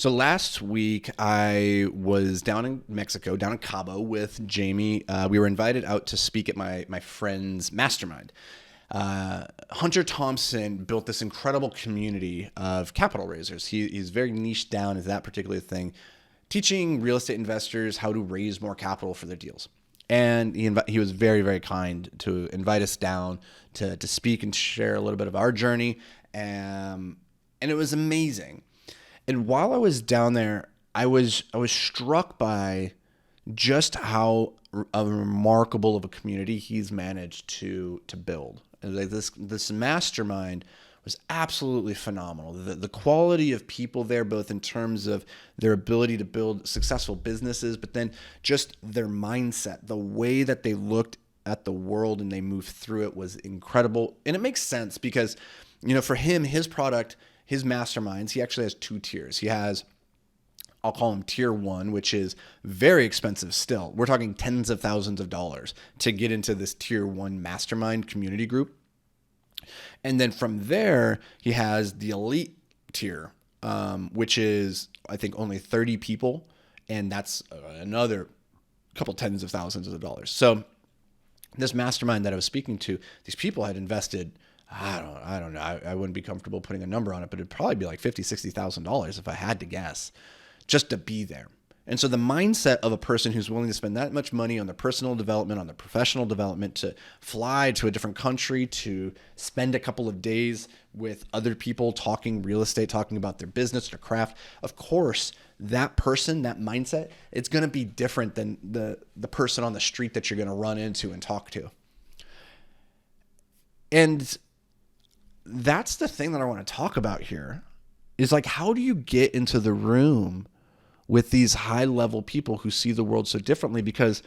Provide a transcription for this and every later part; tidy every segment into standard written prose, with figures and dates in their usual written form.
So last week I was down in Mexico, down in Cabo with Jamie. We were invited out to speak at my friend's Mastermind. Hunter Thompson built this incredible community of capital raisers. He's very niched down into that particular thing, teaching real estate investors how to raise more capital for their deals. And he was very, very kind to invite us down to speak and share a little bit of our journey. And it was amazing. And while I was down there, I was struck by just how remarkable of a community he's managed to build. And like this mastermind was absolutely phenomenal. The quality of people there, both in terms of their ability to build successful businesses, but then just their mindset, the way that they looked at the world and they moved through it was incredible. And it makes sense because, for him, his product, his masterminds, he actually has two tiers. He has, I'll call him tier one, which is very expensive still. We're talking tens of thousands of dollars to get into this tier one mastermind community group. And then from there, he has the elite tier, which is, I think, only 30 people. And that's another couple tens of thousands of dollars. So this mastermind that I was speaking to, these people had invested, I don't know. I wouldn't be comfortable putting a number on it, but it'd probably be like $50,000, $60,000 if I had to guess, just to be there. And so the mindset of a person who's willing to spend that much money on their personal development, on their professional development, to fly to a different country, to spend a couple of days with other people talking real estate, talking about their business, their craft, of course, that person, that mindset, it's going to be different than the person on the street that you're going to run into and talk to. And that's the thing that I want to talk about here is like, how do you get into the room with these high level people who see the world so differently? Because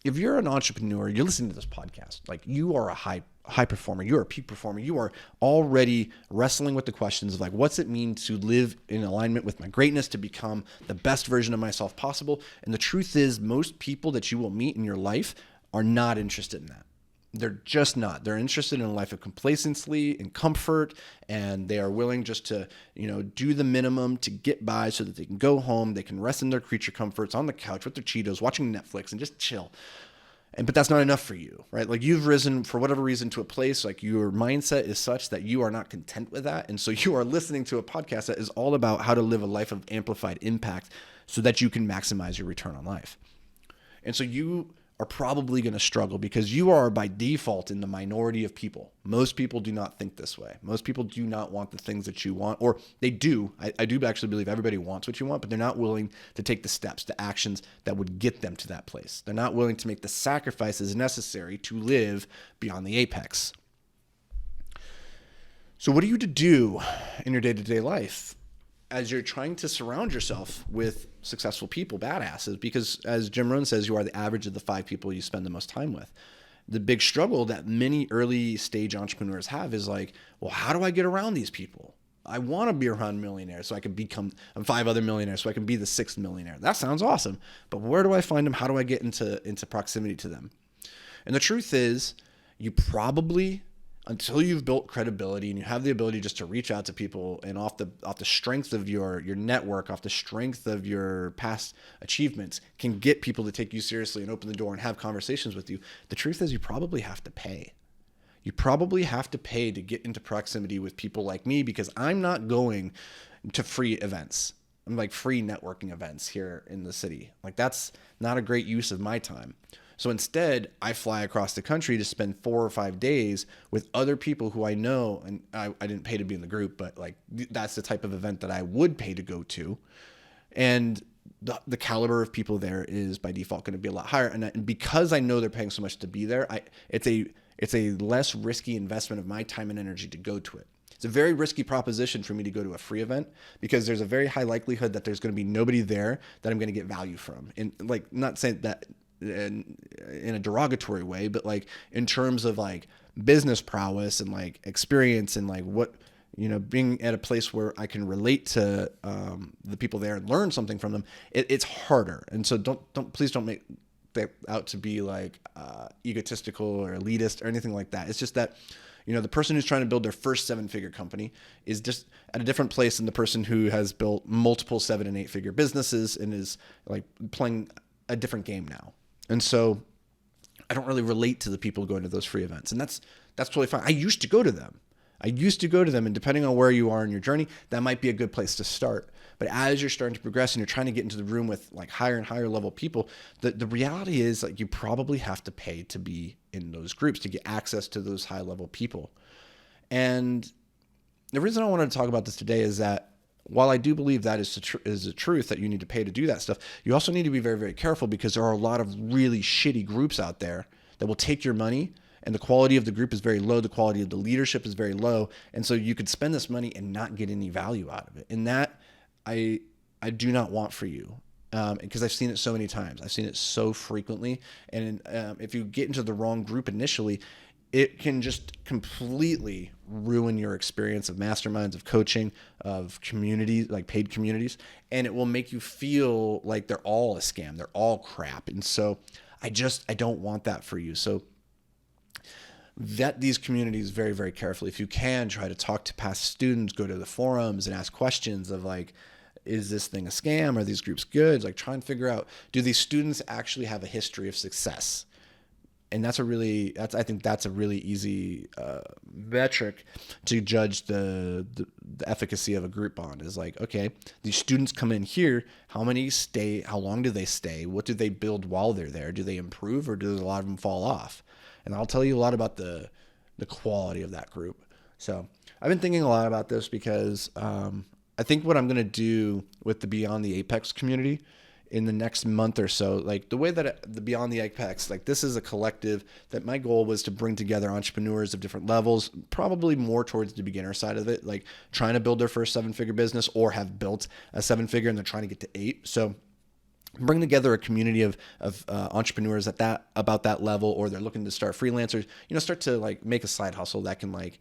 if you're an entrepreneur, you're listening to this podcast, like you are a high performer, you're a peak performer, you are already wrestling with the questions of like, what's it mean to live in alignment with my greatness, to become the best version of myself possible? And the truth is, most people that you will meet in your life are not interested in that. They're just not. They're interested in a life of complacency and comfort, and they are willing just to, do the minimum to get by so that they can go home, they can rest in their creature comforts on the couch with their Cheetos, watching Netflix and just chill. But that's not enough for you, right? Like you've risen for whatever reason to a place, like your mindset is such that you are not content with that. And so you are listening to a podcast that is all about how to live a life of amplified impact so that you can maximize your return on life. And so you are probably going to struggle because you are by default in the minority of people. Most people do not think this way. Most people do not want the things that you want, or they do. I do actually believe everybody wants what you want, but they're not willing to take the steps, the actions that would get them to that place. They're not willing to make the sacrifices necessary to live beyond the apex. So what are you to do in your day-to-day life as you're trying to surround yourself with successful people, badasses? Because as Jim Rohn says, you are the average of the 5 people you spend the most time with. The big struggle that many early stage entrepreneurs have is like, well, how do I get around these people? I want to be around millionaires so I can become 5 other millionaires so I can be the 6th millionaire. That sounds awesome. But where do I find them? How do I get into proximity to them? And the truth is, you probably, until you've built credibility and you have the ability just to reach out to people and off the strength of your network, off the strength of your past achievements, can get people to take you seriously and open the door and have conversations with you. The truth is, you probably have to pay. You probably have to pay to get into proximity with people like me, because I'm not going to free events. I'm like free networking events here in the city. Like that's not a great use of my time. So instead, I fly across the country to spend 4 or 5 days with other people who I know, and I didn't pay to be in the group, but like that's the type of event that I would pay to go to. And the caliber of people there is by default going to be a lot higher. And because I know they're paying so much to be there, it's a less risky investment of my time and energy to go to it. It's a very risky proposition for me to go to a free event because there's a very high likelihood that there's going to be nobody there that I'm going to get value from. And like, not saying that in a derogatory way, but like in terms of like business prowess and like experience and like what, being at a place where I can relate to the people there and learn something from them, it's harder. And so please don't make that out to be like egotistical or elitist or anything like that. It's just that, The person who's trying to build their first 7-figure company is just at a different place than the person who has built multiple 7 and 8-figure businesses and is like playing a different game now. And so I don't really relate to the people going to those free events, and that's totally fine. I used to go to them. And depending on where you are in your journey, that might be a good place to start. But as you're starting to progress and you're trying to get into the room with like higher and higher level people, the reality is like you probably have to pay to be in those groups to get access to those high level people. And the reason I wanted to talk about this today is that while I do believe that is the truth, that you need to pay to do that stuff, you also need to be very, very careful, because there are a lot of really shitty groups out there that will take your money, and the quality of the group is very low. The quality of the leadership is very low. And so you could spend this money and not get any value out of it. And that I do not want for you, because I've seen it so many times. I've seen it so frequently. And if you get into the wrong group initially, it can just completely ruin your experience of masterminds, of coaching, of communities, like paid communities. And it will make you feel like they're all a scam. They're all crap. And so I don't want that for you. So vet these communities very, very carefully. If you can, try to talk to past students, go to the forums and ask questions of like, is this thing a scam? Are these groups good? Like, try and figure out, do these students actually have a history of success? And I think that's a really easy metric to judge the efficacy of a group bond. Is like, okay, these students come in here, how many stay? How long do they stay? What do they build while they're there? Do they improve, or do a lot of them fall off? And I'll tell you a lot about the quality of that group. So I've been thinking a lot about this, because I think what I'm going to do with the Beyond the Apex community in the next month or so, like the way that the Beyond the Apex, like this is a collective that my goal was to bring together entrepreneurs of different levels, probably more towards the beginner side of it, like trying to build their first 7-figure business or have built a 7-figure and they're trying to get to 8. So bring together a community of entrepreneurs about that level, or they're looking to start freelancers, start to like make a side hustle that can like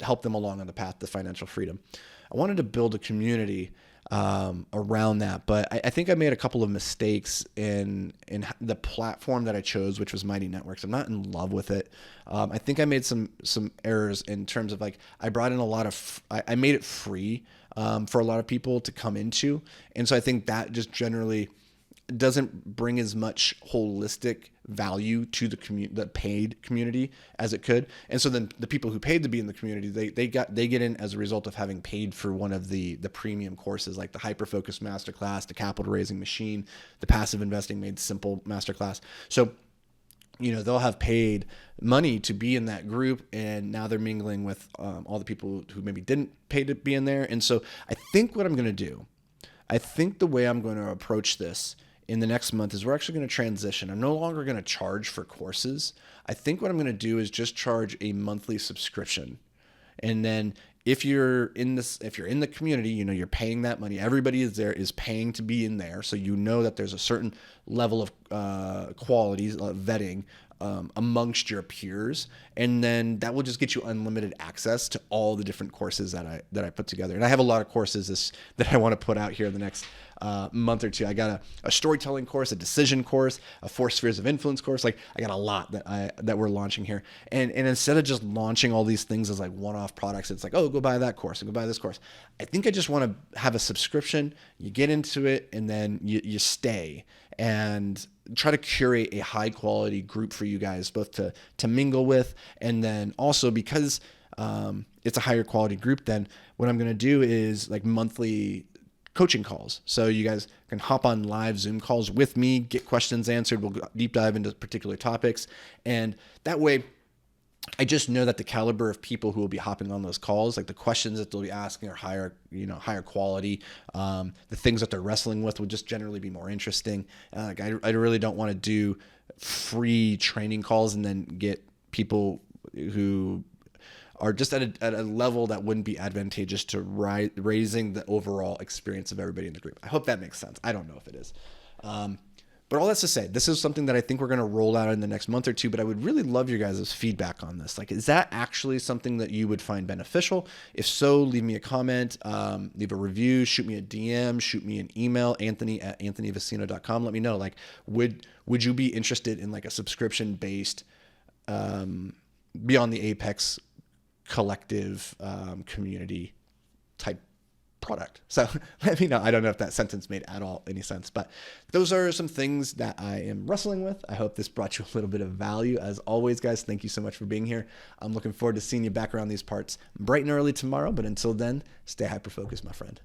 help them along on the path to financial freedom. I wanted to build a community around that, but I think I made a couple of mistakes in the platform that I chose, which was Mighty Networks. I'm not in love with it. I think I made some errors in terms of like, I brought in a lot of, I made it free for a lot of people to come into. And so I think that just generally doesn't bring as much holistic value to the paid community as it could. And so then the people who paid to be in the community, they get in as a result of having paid for one of the premium courses, like the Hyper Focus Masterclass, the Capital Raising Machine, the Passive Investing Made Simple Masterclass. So they'll have paid money to be in that group, and now they're mingling with all the people who maybe didn't pay to be in there. And so I think what I'm going to do, I think the way I'm going to approach this in the next month is we're actually going to transition. I'm no longer going to charge for courses. I think what I'm going to do is just charge a monthly subscription. And then if you're in the community, you're paying that money. Everybody is paying to be in there. So that there's a certain level of quality vetting amongst your peers. And then that will just get you unlimited access to all the different courses that I put together. And I have a lot of courses that I want to put out here in the next month or two. I got a storytelling course, a decision course, a 4 spheres of influence course. Like, I got a lot that we're launching here. And instead of just launching all these things as like one-off products, it's like, oh, go buy that course and go buy this course. I think I just want to have a subscription. You get into it and then you stay, and try to curate a high quality group for you guys both to mingle with. And then also, because it's a higher quality group, then what I'm going to do is like monthly coaching calls. So you guys can hop on live Zoom calls with me, get questions answered. We'll deep dive into particular topics. And that way, I just know that the caliber of people who will be hopping on those calls, like the questions that they'll be asking are higher quality. The things that they're wrestling with will just generally be more interesting. I really don't want to do free training calls and then get people who are just at a level that wouldn't be advantageous to raising the overall experience of everybody in the group. I hope that makes sense. I don't know if it is. But all that's to say, this is something that I think we're going to roll out in the next month or two, but I would really love your guys' feedback on this. Like, is that actually something that you would find beneficial? If so, leave me a comment, leave a review, shoot me a DM, shoot me an email, anthony@anthonyvicino.com. Let me know, like, would you be interested in like a subscription-based Beyond the Apex collective community type product. So let me know. I don't know if that sentence made at all any sense, but those are some things that I am wrestling with. I hope this brought you a little bit of value. As always, guys, thank you so much for being here. I'm looking forward to seeing you back around these parts bright and early tomorrow, but until then, stay hyper-focused, my friend.